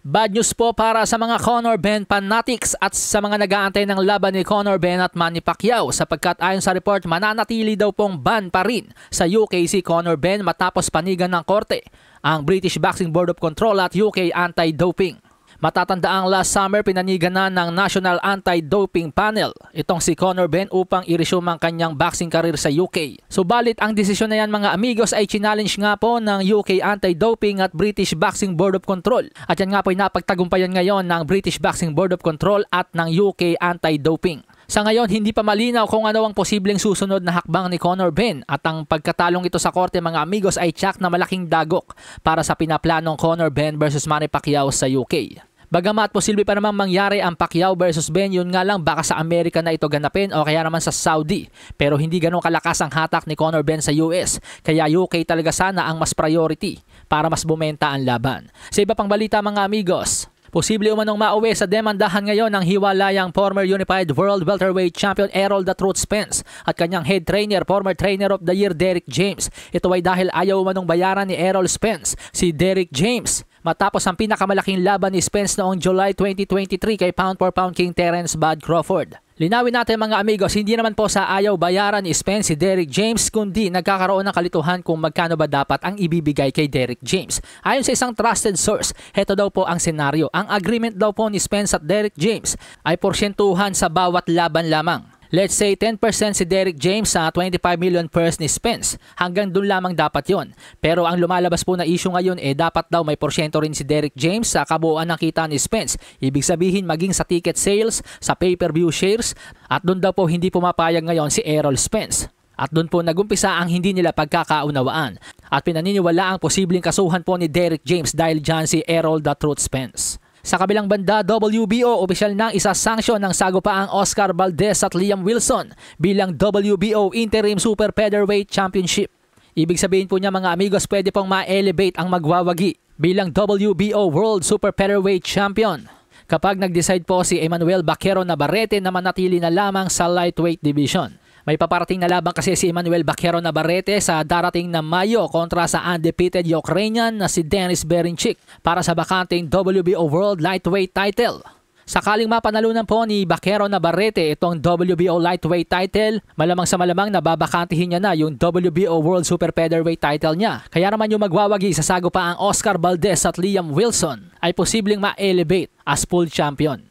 Bad news po para sa mga Conor Benn fanatics at sa mga nag-aantay ng laban ni Conor Benn at Manny Pacquiao sapagkat ayon sa report mananatili daw pong ban pa rin sa UK si Conor Benn matapos panigan ng korte ang British Boxing Board of Control at UK Anti-Doping. Matatandaang last summer pinanigan na ng National Anti-Doping Panel itong si Conor Benn upang i-resume ang kanyang boxing career sa UK. Subalit ang desisyon na yan mga amigos ay challenge nga po ng UK Anti-Doping at British Boxing Board of Control. At yan nga po ay napagtagumpayan ngayon ng British Boxing Board of Control at ng UK Anti-Doping. Sa ngayon, hindi pa malinaw kung ano ang posibleng susunod na hakbang ni Conor Benn at ang pagkatalong ito sa korte mga amigos ay tiyak na malaking dagok para sa pinaplanong Conor Benn versus Manny Pacquiao sa UK. Bagamat posible pa namang mangyari ang Pacquiao versus Benn, yun nga lang baka sa Amerika na ito ganapin o kaya naman sa Saudi. Pero hindi ganun kalakas ang hatak ni Conor Benn sa US, kaya UK talaga sana ang mas priority para mas bumenta ang laban. Sa iba pang balita mga amigos, posible umanong mauwi sa demandahan ngayon ng hiwalayang former Unified World Welterweight Champion Errol "The Truth" Spence at kanyang head trainer, former trainer of the year Derrick James. Ito ay dahil ayaw umanong bayaran ni Errol Spence si Derrick James matapos ang pinakamalaking laban ni Spence noong July 2023 kay pound for pound king Terence "Bud" Crawford. Linawin natin mga amigos, hindi naman po sa ayaw bayaran ni Spence si Derrick James kundi nagkakaroon ng kalituhan kung magkano ba dapat ang ibibigay kay Derrick James. Ayon sa isang trusted source, heto daw po ang senaryo. Ang agreement daw po ni Spence at Derrick James ay porsyentuhan sa bawat laban lamang. Let's say 10% si Derrick James sa 25 million purse ni Spence. Hanggang dun lamang dapat yon. Pero ang lumalabas po na issue ngayon dapat daw may porsyento rin si Derrick James sa kabuuan ng kita ni Spence. Ibig sabihin maging sa ticket sales, sa pay-per-view shares at dun daw po hindi pumapayag ngayon si Errol Spence. At doon po nagumpisa ang hindi nila pagkakaunawaan. At pinaniniwala ang posibleng kasuhan po ni Derrick James dahil dyan si Errol "The Truth" Spence. Sa kabilang banda, WBO opisyal nang isasanksyon ng sagupaang Oscar Valdez at Liam Wilson bilang WBO Interim Super Featherweight Championship. Ibig sabihin po niya mga amigos, pwede pong ma-elevate ang magwawagi bilang WBO World Super Featherweight Champion kapag nag-decide po si Emmanuel Baquero Navarrete na manatili na lamang sa lightweight division. May paparating na laban kasi si Emmanuel Baquero Navarrete sa darating na Mayo kontra sa undefeated Ukrainian na si Denis Berinchik para sa bakanteng WBO World Lightweight title. Sakaling mapanalunan po ni Baquero Navarrete itong WBO Lightweight title, malamang sa malamang nababakantihin niya na yung WBO World Super Featherweight title niya. Kaya naman yung magwawagi sa sagupaang Oscar Valdez at Liam Wilson ay posibleng ma-elevate as full champion.